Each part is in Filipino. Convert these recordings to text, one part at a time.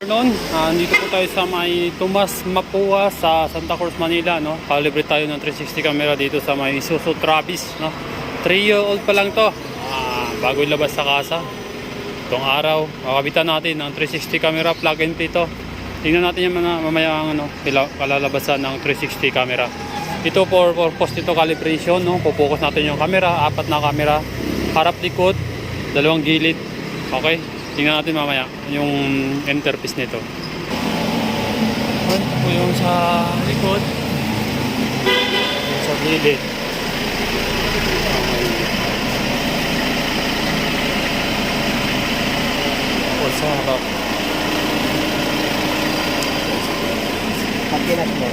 Noon, dito po tayo sa may Tomas Mapua sa Santa Cruz, Manila, no. Calibre tayo ng 360 camera dito sa may Isuzu Travis, no. 3-year-old pa lang to. Bago ilabas sa kasa. Itong araw, kakabitan natin ng 360 camera, plug and play to. Tingnan natin yung mamaya ang kalalabasan ng 360 camera. Ito for purpose nito calibration, no. Pupokus natin yung camera, 4 na camera, harap likod, 2 gilid. Okay? Tingnan natin mamaya yung interface nito. Ito po yung sa likod. Yung sa gilid. O sa harap. Pagkilas mo.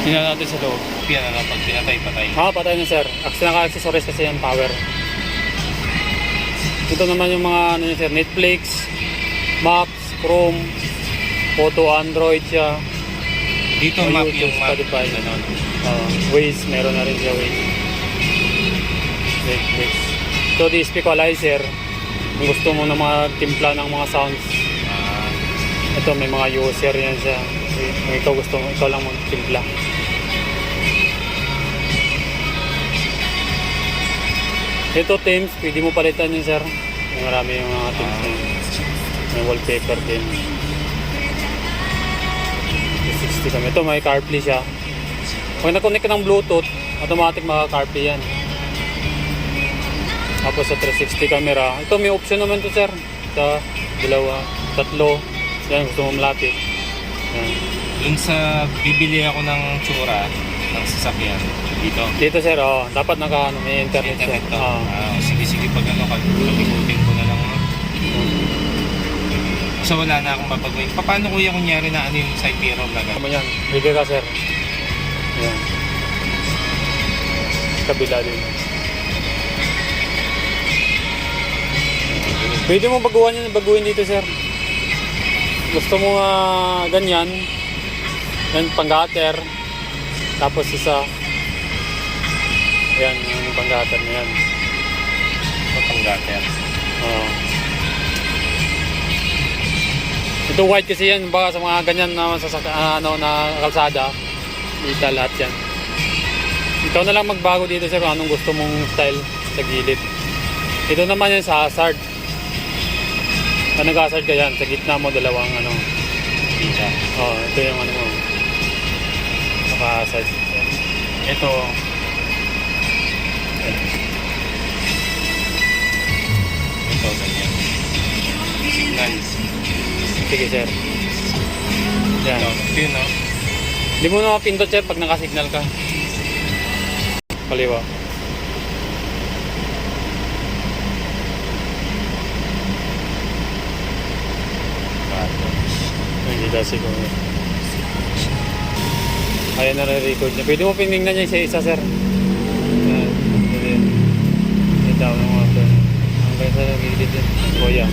Tingnan natin sa loob. Pag pinatay, patay. Patay na sir. Naka-accessories kasi yung power. Ito naman yung mga ano yun, sir, Netflix, Maps, Chrome, Photo, Android siya. Dito map yung map. Spotify. Waze, meron na rin siya Waze. Netflix. Ito DSP equalizer. Kung gusto mo na magtimpla ng mga sounds. Ito may mga user yan siya. Kung ikaw gusto mo, ikaw lang magtimpla. Ito themes, pwede mo palitan yun sir. Marami yung mga themes na yun. May wallpaper din. 360 kami. Ito may CarPlay siya. Pag na-connect ka ng Bluetooth, automatic maka-CarPlay yan. Tapos sa 360 camera. Ito may option naman to sir. Sa 2, 3. Yan, gusto mo malapit. Yan. Dun sa bibili ako ng tsura ng sasakyan dito sir, dapat may internet siya. Sige pag kalikutin ko na lang. So wala na akong mapagawin. Paano kuya kunyari na ano yung side mirror na gano'n? Ano yan? Bigay ka sir. Yan. Kabila din. Pwede mo baguhin dito sir. Gusto mo ganyan. Yan pang-gutter. Tapos isa. Yan, yung pang-gutter na yan. Pang-gutter. Ito white kasi yan, baka sa mga ganyan na na kalsada, dito lahat yan. Ikaw na lang magbago dito sir kung anong gusto mong style sa gilid. Ito naman yan sa hazard. Kung nag-hazard ka yan, sa gitna mo dalawang Dito. ito yung mo. Naka-hazard. Ito. Ito, ganyan. Signal. Sige sir. Yan. Yun, no? Hindi mo na mapindot sir pag nakasignal ka. Kaliwa. Hindi kasi ko. Ayan na re-record niya. Pwede mo pinignan niya isa-isa sir. Ayan. Ito ng mga ito. Hanggang sa nagigilid din. Kuya.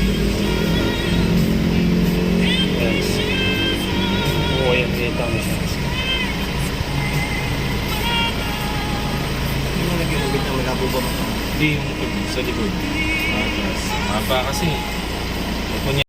Ayan. Ayan. Dito ang isa. Hindi mo nag-iubit na malabo ba? Hindi yung sa likod. Haba kasi.